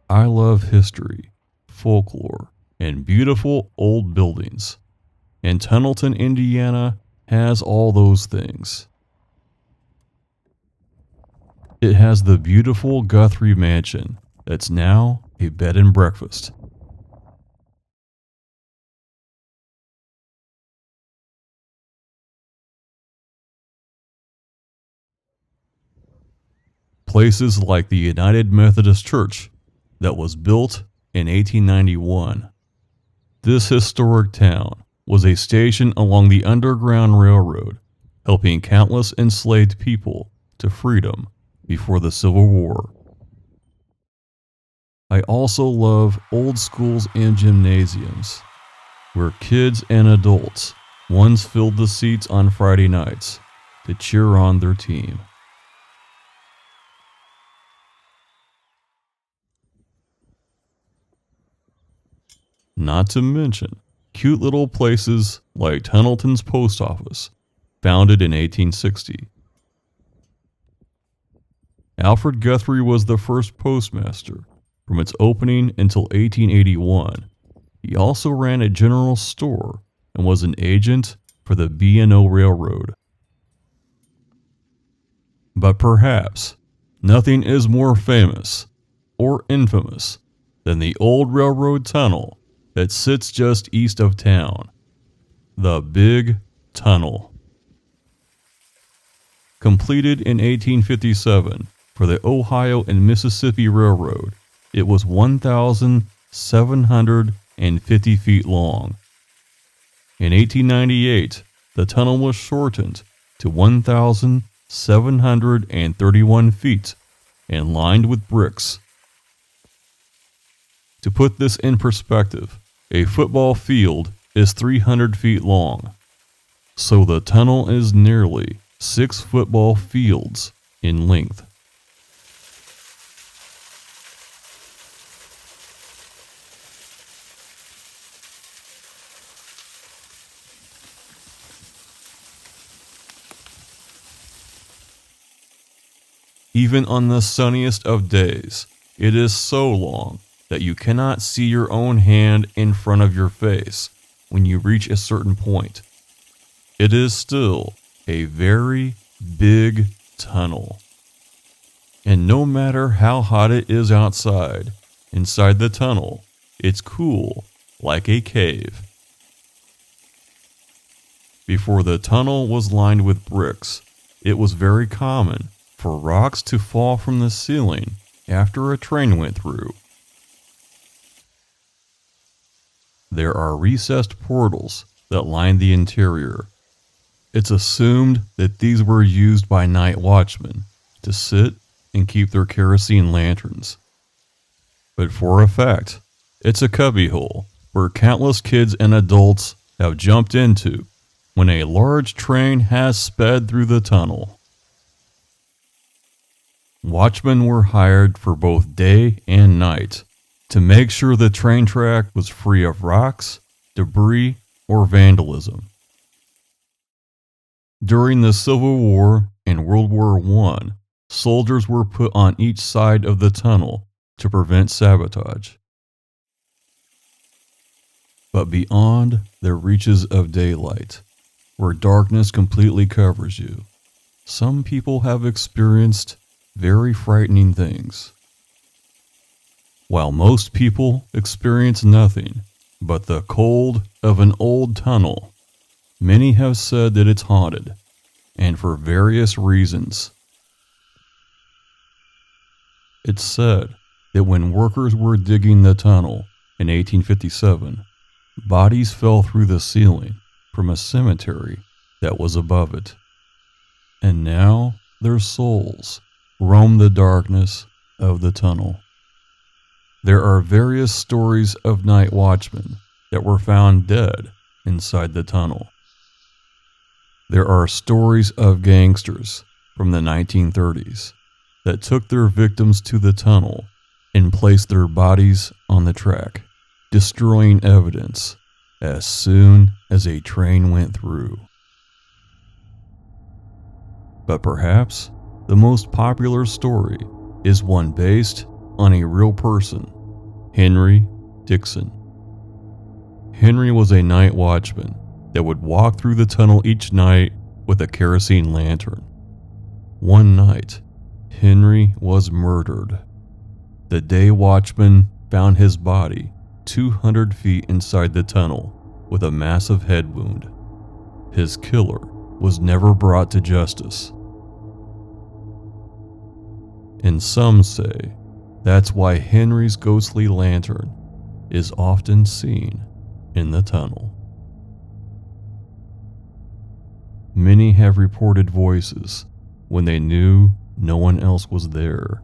I love history, folklore, and beautiful old buildings. And Tunnelton, Indiana has all those things. It has the beautiful Guthrie Mansion that's now a bed and breakfast. Places like the United Methodist Church that was built in 1891. This historic town was a station along the Underground Railroad, helping countless enslaved people to freedom before the Civil War. I also love old schools and gymnasiums, where kids and adults once filled the seats on Friday nights to cheer on their team. Not to mention cute little places like Tunnelton's Post Office, founded in 1860. Alfred Guthrie was the first postmaster from its opening until 1881. He also ran a general store and was an agent for the B&O Railroad. But perhaps nothing is more famous or infamous than the old railroad tunnel that sits just east of town, the Big Tunnel. Completed in 1857 for the Ohio and Mississippi Railroad, it was 1,750 feet long. In 1898, the tunnel was shortened to 1,731 feet and lined with bricks. To put this in perspective, a football field is 300 feet long, so the tunnel is nearly 6 football fields in length. Even on the sunniest of days, it is so long that you cannot see your own hand in front of your face when you reach a certain point. It is still a very big tunnel. And no matter how hot it is outside, inside the tunnel, it's cool like a cave. Before the tunnel was lined with bricks, it was very common for rocks to fall from the ceiling after a train went through. There are recessed portals that line the interior. It's assumed that these were used by night watchmen to sit and keep their kerosene lanterns. But for a fact, it's a cubbyhole where countless kids and adults have jumped into when a large train has sped through the tunnel. Watchmen were hired for both day and night to make sure the train track was free of rocks, debris, or vandalism. During the Civil War and World War I, soldiers were put on each side of the tunnel to prevent sabotage. But beyond the reaches of daylight, where darkness completely covers you, some people have experienced very frightening things. While most people experience nothing but the cold of an old tunnel, many have said that it's haunted, and for various reasons. It's said that when workers were digging the tunnel in 1857, bodies fell through the ceiling from a cemetery that was above it, and now their souls roam the darkness of the tunnel. There are various stories of night watchmen that were found dead inside the tunnel. There are stories of gangsters from the 1930s that took their victims to the tunnel and placed their bodies on the track, destroying evidence as soon as a train went through. But perhaps the most popular story is one based on a real person Henry Dixon. Henry was a night watchman that would walk through the tunnel each night with a kerosene lantern. One night, Henry was murdered. The day watchman found his body 200 feet inside the tunnel with a massive head wound. His killer was never brought to justice. And some say that's why Henry's ghostly lantern is often seen in the tunnel. Many have reported voices when they knew no one else was there,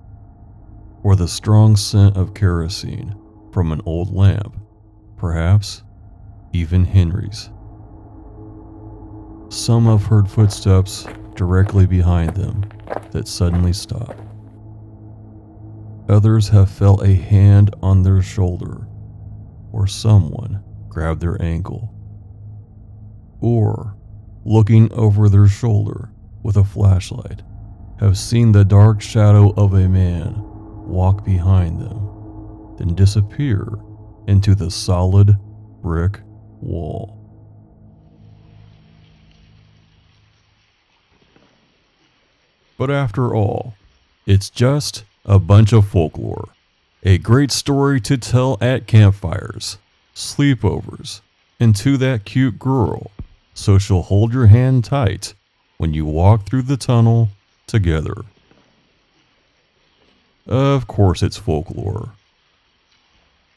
or the strong scent of kerosene from an old lamp, perhaps even Henry's. Some have heard footsteps directly behind them that suddenly stop. Others have felt a hand on their shoulder, or someone grab their ankle, or looking over their shoulder with a flashlight, have seen the dark shadow of a man walk behind them, then disappear into the solid brick wall. But after all, it's just a bunch of folklore, a great story to tell at campfires, sleepovers, and to that cute girl, so she'll hold your hand tight when you walk through the tunnel together. Of course it's folklore.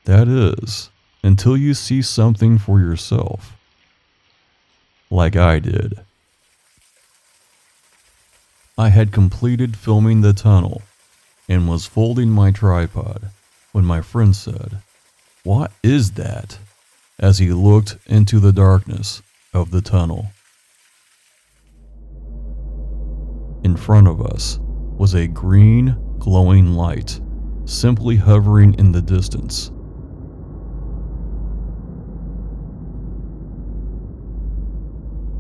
That is, until you see something for yourself. Like I did. I had completed filming the tunnel and was folding my tripod when my friend said, "What is that?" as he looked into the darkness of the tunnel. In front of us was a green, glowing light, simply hovering in the distance.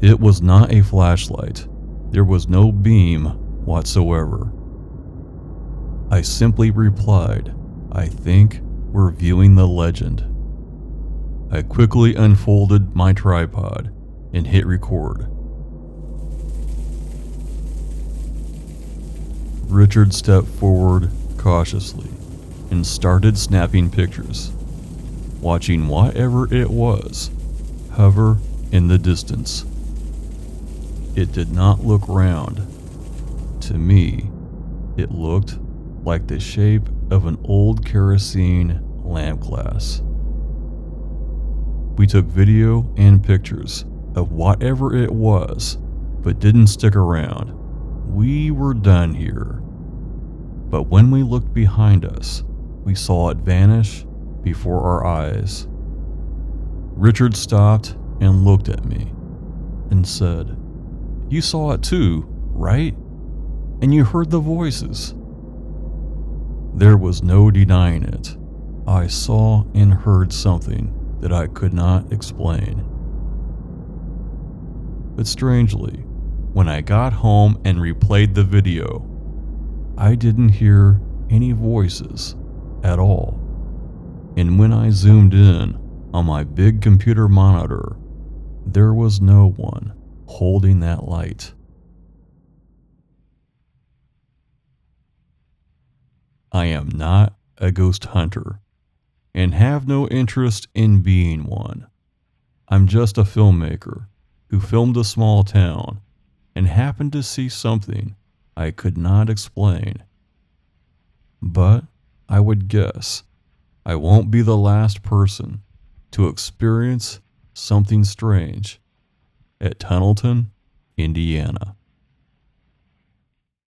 It was not a flashlight. There was no beam whatsoever. I simply replied, "I think we're viewing the legend." I quickly unfolded my tripod and hit record. Richard stepped forward cautiously and started snapping pictures, watching whatever it was hover in the distance. It did not look round. To me, it looked like the shape of an old kerosene lamp glass. We took video and pictures of whatever it was, but didn't stick around. We were done here. But when we looked behind us, we saw it vanish before our eyes. Richard stopped and looked at me and said, "You saw it too, right? And you heard the voices." There was no denying it. I saw and heard something that I could not explain. But strangely, when I got home and replayed the video, I didn't hear any voices at all. And when I zoomed in on my big computer monitor, there was no one holding that light. I am not a ghost hunter and have no interest in being one. I'm just a filmmaker who filmed a small town and happened to see something I could not explain. But I would guess I won't be the last person to experience something strange at Tunnelton, Indiana.